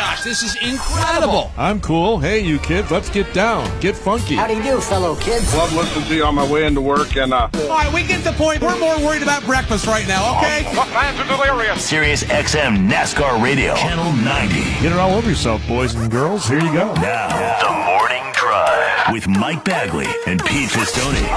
gosh, this is incredible. I'm cool. Hey, you kids, let's get down. Get funky. How do you do, fellow kids? Love listening to you on my way into work, and All right, we get the point. We're more worried about breakfast right now, okay? the fans are delirious. Sirius XM NASCAR Radio, Channel 90. Get it all over yourself, boys and girls. Here you go. Now, The Morning Drive with Mike Bagley and Pete Fistoni.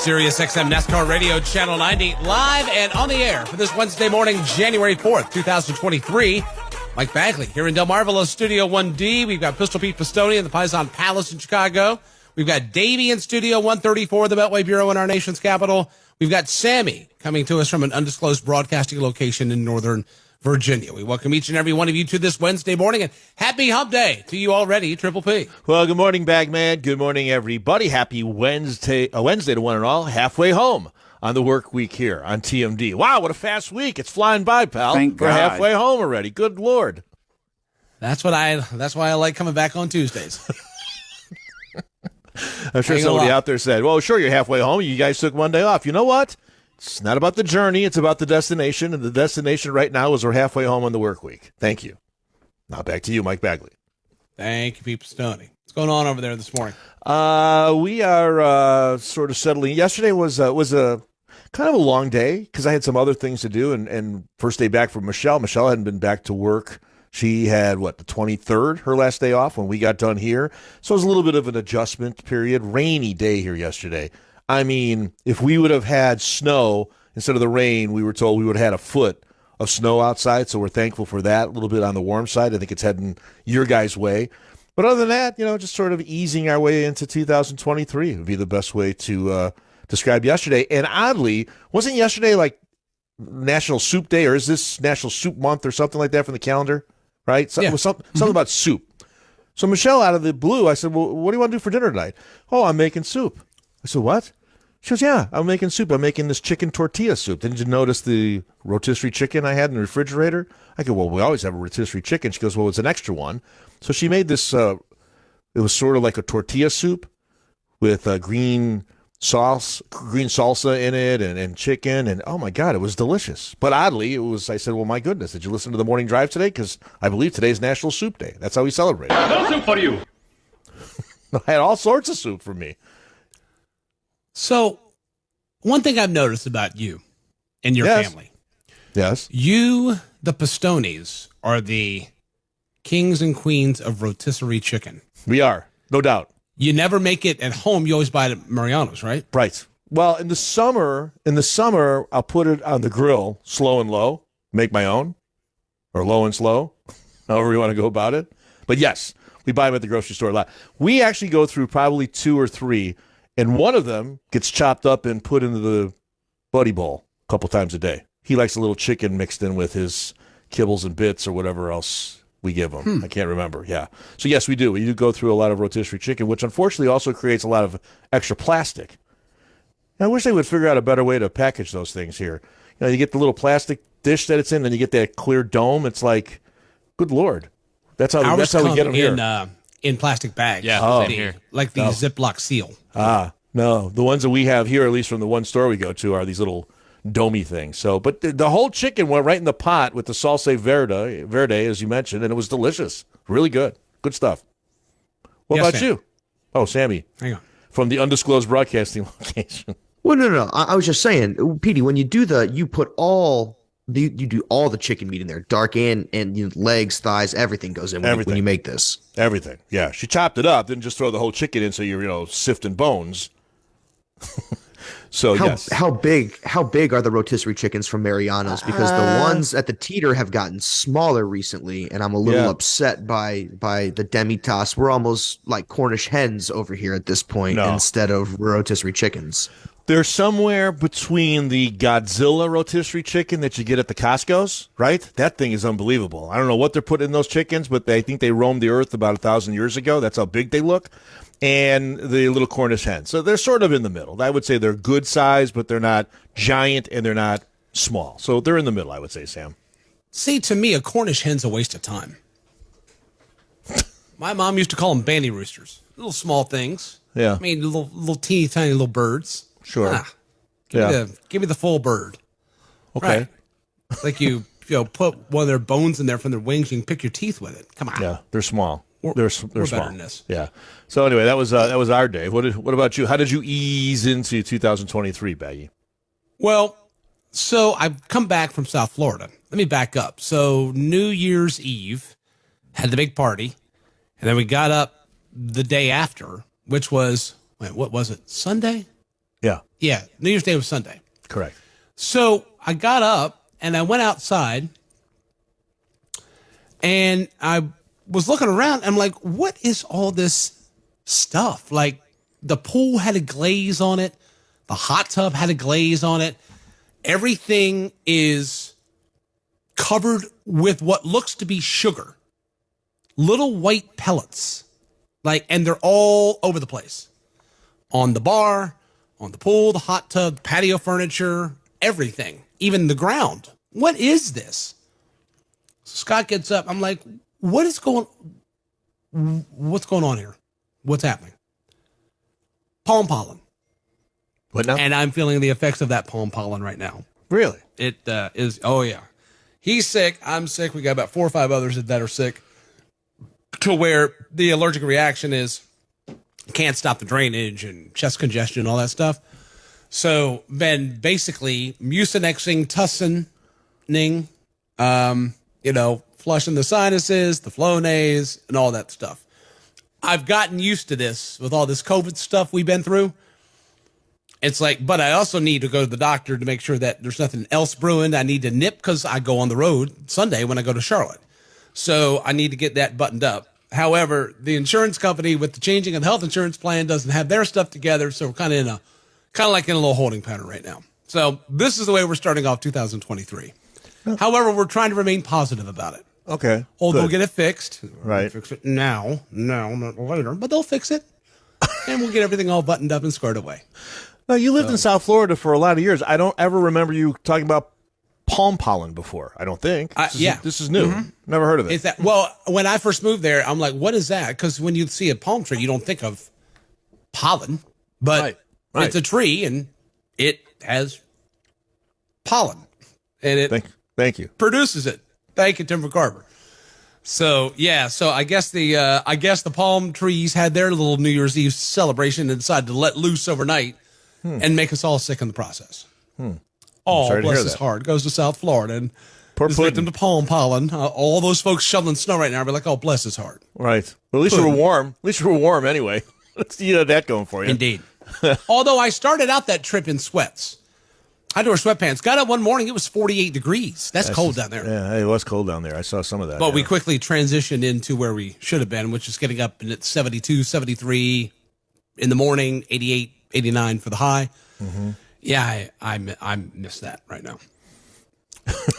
Sirius XM NASCAR Radio, Channel 90, live and on the air for this Wednesday morning, January 4th, 2023. Mike Bagley here in Delmarva Studio 1D. We've got Pistol Pete Fistoni in the Paisan Palace in Chicago. We've got Davey in Studio 134, the Beltway Bureau in our nation's capital. We've got Sammy coming to us from an undisclosed broadcasting location in Northern Virginia. We welcome each and every one of you to this Wednesday morning, and happy hump day to you already, Triple P. Well, good morning, Bagman. Good morning, everybody. Happy Wednesday to one and all. Halfway home on the work week here on TMD. Wow, what a fast week. It's flying by, pal. Thank We're God. halfway home already. Good Lord. That's why I like coming back on Tuesdays. I'm sure somebody out there said, well, sure, you're halfway home. You guys took one day off. You know what? It's not about the journey. It's about the destination. And the destination right now is we're halfway home on the work week. Thank you. Now back to you, Mike Bagley. Thank you, Pete Fistoni. What's going on over there this morning? We are sort of settling. Yesterday was a kind of a long day because I had some other things to do. And first day back for Michelle. Michelle hadn't been back to work. She had, the 23rd, her last day off when we got done here. So it was a little bit of an adjustment period. Rainy day here yesterday. I mean, if we would have had snow instead of the rain, we were told we would have had a foot of snow outside. So we're thankful for that. A little bit on the warm side. I think it's heading your guys' way. But other than that, just sort of easing our way into 2023 would be the best way to describe yesterday. And oddly, wasn't yesterday like National Soup Day, or is this National Soup Month or something like that from the calendar? Right? So, yeah. It was something about soup. So Michelle, out of the blue, I said, well, what do you want to do for dinner tonight? Oh, I'm making soup. I said, what? She goes, yeah, I'm making soup. I'm making this chicken tortilla soup. Didn't you notice the rotisserie chicken I had in the refrigerator? I go, well, we always have a rotisserie chicken. She goes, well, it's an extra one. So she made this, it was sort of like a tortilla soup with green salsa in it and chicken. And, oh, my God, it was delicious. But oddly, I said, well, my goodness, did you listen to the morning drive today? Because I believe today's National Soup Day. That's how we celebrate. No soup for you. I had all sorts of soup for me. So, one thing I've noticed about you and your family. Yes. You, the Pistonis, are the kings and queens of rotisserie chicken. We are, no doubt. You never make it at home. You always buy it at Mariano's, right? Right. Well, in the summer, I'll put it on the grill, slow and low, make my own, or low and slow, however you want to go about it. But yes, we buy them at the grocery store a lot. We actually go through probably 2 or 3, and one of them gets chopped up and put into the buddy bowl a couple times a day. He likes a little chicken mixed in with his kibbles and bits or whatever else we give him. I can't remember. Yeah. So yes, we do. We do go through a lot of rotisserie chicken, which unfortunately also creates a lot of extra plastic. And I wish they would figure out a better way to package those things here. You get the little plastic dish that it's in, and you get that clear dome. It's like, good Lord. That's how we get them here. In plastic bags. Yeah, same here. Like the Ziploc seal. No. The ones that we have here, at least from the one store we go to, are these little domey things. So, but the whole chicken went right in the pot with the salsa verde, as you mentioned, and it was delicious. Really good. Good stuff. What about Sam. you? Oh, Sammy. Hang on. From the undisclosed broadcasting location. Well, no. I was just saying, Petey, when you do you put you do all the chicken meat in there, dark and legs, thighs, everything goes in when you make this. Everything. Yeah. She chopped it up, didn't just throw the whole chicken in so you're, sifting bones. So how big are the rotisserie chickens from Mariano's? Because the ones at the Teeter have gotten smaller recently, and I'm a little upset by the demi-tasse. We're almost like Cornish hens over here at this point instead of rotisserie chickens. They're somewhere between the Godzilla rotisserie chicken that you get at the Costco's, right? That thing is unbelievable. I don't know what they're putting in those chickens, but I think they roamed the earth about 1,000 years ago. That's how big they look. And the little Cornish hen. So they're sort of in the middle. I would say they're good size, but they're not giant and they're not small. So they're in the middle, I would say, Sam. See, to me, a Cornish hen's a waste of time. My mom used to call them banty roosters. Little small things. Yeah. I mean, little teeny tiny little birds. Sure. Give me the full bird. Okay. Right. Like you put one of their bones in there from their wings. You can pick your teeth with it. Come on. Yeah, they're small. They're We're small. better than this. Yeah. So anyway, that was our day. What about you? How did you ease into 2023, Baggy? Well, so I've come back from South Florida. Let me back up. So New Year's Eve, had the big party, and then we got up the day after, which was, what was it? Sunday? Yeah. Yeah, New Year's Day was Sunday. Correct. So I got up and I went outside and I was looking around. I'm like, what is all this stuff? Like the pool had a glaze on it. The hot tub had a glaze on it. Everything is covered with what looks to be sugar. Little white pellets. And they're all over the place. On the bar, on the pool, the hot tub, patio furniture, everything, even the ground. What is this? So Scott gets up. I'm like, what's going on here? What's happening? Palm pollen. What now? And I'm feeling the effects of that palm pollen right now. Really? It is, oh yeah. He's sick. I'm sick. We got about 4 or 5 others that are sick, to where the allergic reaction is can't stop the drainage and chest congestion and all that stuff. So been basically mucinexing, tussoning, flushing the sinuses, the Flonase, and all that stuff. I've gotten used to this with all this COVID stuff we've been through. It's like, but I also need to go to the doctor to make sure that there's nothing else brewing. I need to nip because I go on the road Sunday when I go to Charlotte. So I need to get that buttoned up. However, the insurance company with the changing of the health insurance plan doesn't have their stuff together. So we're kind of like in a little holding pattern right now. So this is the way we're starting off 2023. However, we're trying to remain positive about it. Okay. They'll get it fixed. Right. Fix it now, not later, but they'll fix it. And we'll get everything all buttoned up and squared away. No, you lived in South Florida for a lot of years. I don't ever remember you talking about palm pollen before. I don't think. This is new. Mm-hmm. Never heard of it. When I first moved there, I'm like, what is that? Because when you see a palm tree, you don't think of pollen, but Right. it's a tree and it has pollen and it Thank you. produces it. Thank you, Timber Carver. So yeah, I guess the palm trees had their little New Year's Eve celebration and decided to let loose overnight and make us all sick in the process. Oh, sorry to bless hear his that. heart. Goes to South Florida and Poor is Puddin'. victim to palm pollen. All those folks shoveling snow right now are like, oh, bless his heart. Right. Well, at least you were warm. At least you were warm anyway. You had that going for you. Indeed. Although I started out that trip in sweats. I had to wear sweatpants. Got up one morning, it was 48 degrees. That's cold down there. Yeah, it was cold down there. I saw some of that. But we quickly transitioned into where we should have been, which is getting up and it's 72, 73 in the morning, 88, 89 for the high. Mm-hmm. Yeah, I miss that right now.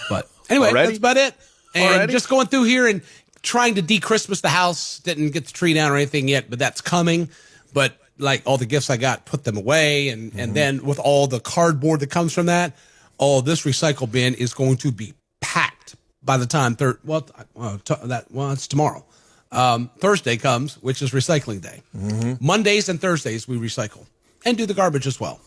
But anyway, Already? that's about it. And Already? just going through here and trying to de-Christmas the house. Didn't get the tree down or anything yet, but that's coming. But like all the gifts I got, put them away. And then with all the cardboard that comes from that, this recycle bin is going to be packed by the time it's tomorrow. Thursday comes, which is recycling day. Mm-hmm. Mondays and Thursdays we recycle and do the garbage as well.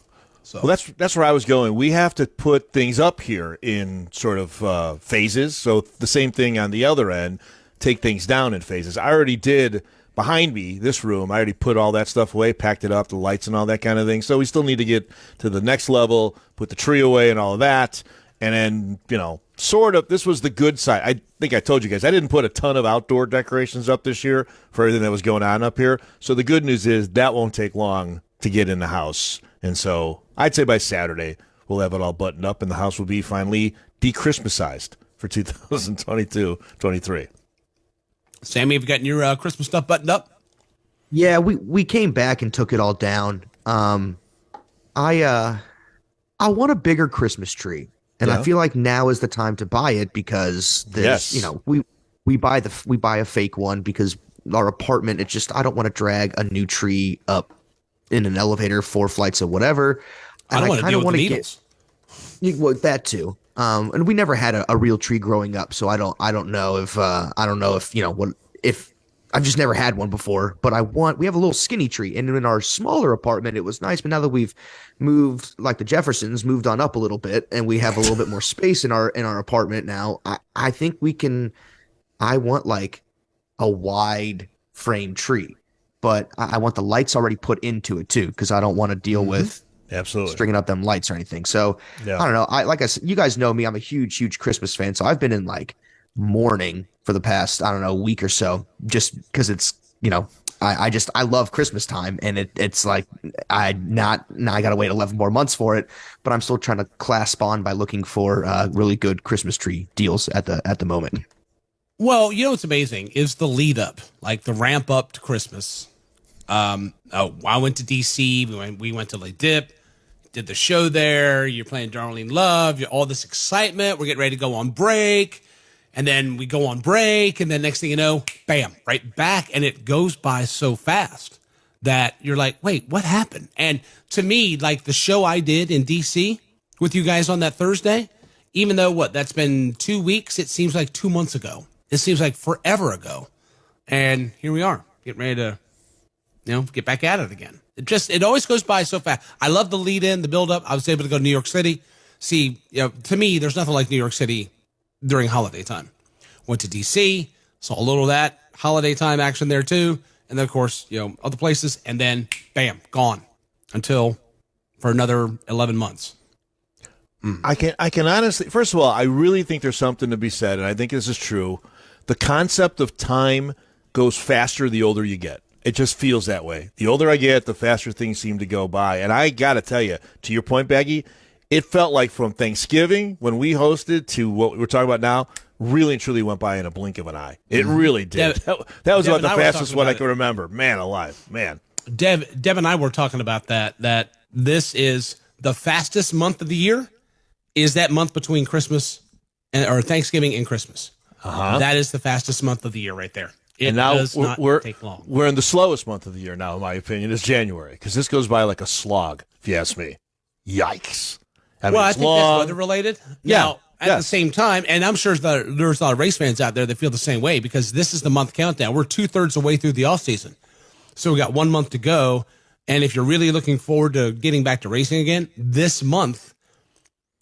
So Well, that's where I was going. We have to put things up here in sort of phases. So the same thing on the other end, take things down in phases. I already did behind me, this room. I already put all that stuff away, packed it up, the lights and all that kind of thing. So we still need to get to the next level, put the tree away and all of that. And then, sort of, this was the good side. I think I told you guys, I didn't put a ton of outdoor decorations up this year for everything that was going on up here. So the good news is that won't take long to get in the house. And so I'd say by Saturday, we'll have it all buttoned up and the house will be finally de-Christmasized for 2022-23. Sammy, have you gotten your Christmas stuff buttoned up? Yeah, we came back and took it all down. I want a bigger Christmas tree, and I feel like now is the time to buy it because there's we buy a fake one because our apartment, it's just I don't want to drag a new tree up in an elevator 4 flights of whatever. I don't want to deal with the needles. Well, that too. And we never had a real tree growing up, so I don't know if I've just never had one before, but we have a little skinny tree. And in our smaller apartment, it was nice. But now that we've moved, like the Jeffersons moved on up a little bit and we have a little bit more space in our apartment now, I think I want like a wide frame tree, but I want the lights already put into it too, because I don't want to deal with Absolutely stringing up them lights or anything. So I don't know. Like I said, you guys know me. I'm a huge Christmas fan. So I've been in like mourning for the past, I don't know, week or so, just because it's, I love Christmas time, and it's like I got to wait 11 more months for it, but I'm still trying to clasp on by looking for really good Christmas tree deals at the moment. Well, what's amazing is the lead up, like the ramp up to Christmas. I went to DC. We went to Le Dip, did the show there. You're playing Darlene Love. All this excitement. We're getting ready to go on break. And then we go on break, and then next thing you know, bam, right back. And it goes by so fast that you're like, wait, what happened? And to me, like the show I did in DC with you guys on that Thursday, even though that's been 2 weeks, it seems like 2 months ago. It seems like forever ago. And here we are, getting ready to, get back at it again. It always goes by so fast. I love the lead in, the build up. I was able to go to New York City. See, to me, there's nothing like New York City during holiday time. Went to DC, saw a little of that holiday time action there too. And then of course, other places, and then bam, gone for another 11 months. I can honestly, first of all, I really think there's something to be said, and I think this is true. The concept of time goes faster the older you get. It just feels that way. The older I get, the faster things seem to go by. And I got to tell you, to your point, Baggy, it felt like from Thanksgiving when we hosted to what we're talking about now, really and truly went by in a blink of an eye. It really did. That was about the fastest one I can remember. Man alive, man. Deb and I were talking about that this is the fastest month of the year, is that month between Christmas or Thanksgiving and Christmas. That is the fastest month of the year right there. It does not take long. We're in the slowest month of the year now, in my opinion, is January, because this goes by like a slog, if you ask me. Yikes. I think that's weather related. Now, at the same time, and I'm sure there's a lot of race fans out there that feel the same way, because this is the month countdown. We're 2/3 the way through the off season. So we got 1 month to go. And if you're really looking forward to getting back to racing again, this month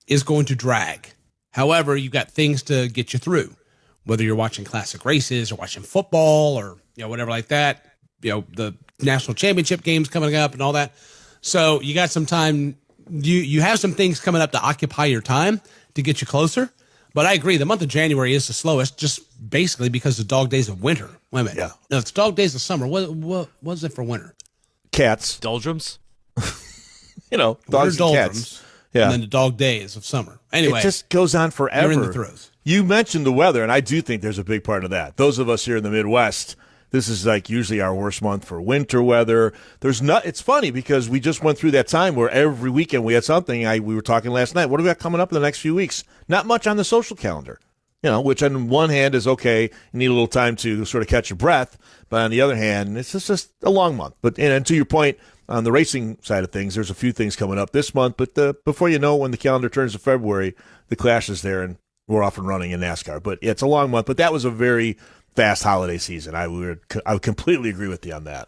is going to drag. However, you've got things to get you through, whether you're watching classic races or watching football or, whatever like that, the national championship games coming up and all that. So you got some time. You have some things coming up to occupy your time to get you closer. But I agree, the month of January is the slowest, just basically because the dog days of winter. Wait a minute. Yeah. No, it's dog days of summer. What is it for winter? Cats. Doldrums? Dogs and cats. Yeah. And then the dog days of summer. Anyway. It just goes on forever. You're in the throes. You mentioned the weather, and I do think there's a big part of that. Those of us here in the Midwest, this is like usually our worst month for winter weather. It's funny because we just went through that time where every weekend we had something. We were talking last night. What do we got coming up in the next few weeks? Not much on the social calendar, which on one hand is okay. You need a little time to sort of catch your breath. But on the other hand, it's just a long month. And to your point, on the racing side of things, there's a few things coming up this month. But before you know, when the calendar turns to February, the Clash is there and we're off and running in NASCAR. But it's a long month. But that was a very fast holiday season. I would completely agree with you on that.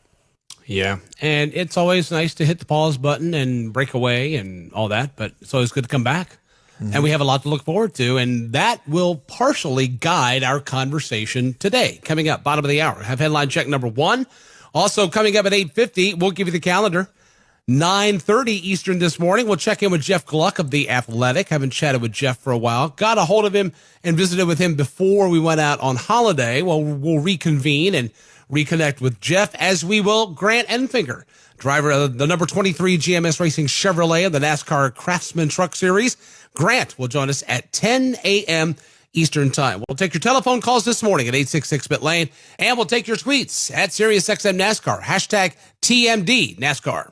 Yeah, and it's always nice to hit the pause button and break away and all that, but it's always good to come back. Mm-hmm. And we have a lot to look forward to, and that will partially guide our conversation today. Coming up, bottom of the hour, have headline check number 1. Also coming up at 8:50, we'll give you the calendar. 9:30 Eastern this morning, we'll check in with Jeff Gluck of The Athletic. Haven't chatted with Jeff for a while. Got a hold of him and visited with him before we went out on holiday. Well, we'll reconvene and reconnect with Jeff, as we will Grant Enfinger, driver of the number 23 GMS Racing Chevrolet of the NASCAR Craftsman Truck Series. Grant will join us at 10 a.m. Eastern Time. We'll take your telephone calls this morning at 866-BIT-LANE, and we'll take your tweets at SiriusXM NASCAR, #TMD NASCAR.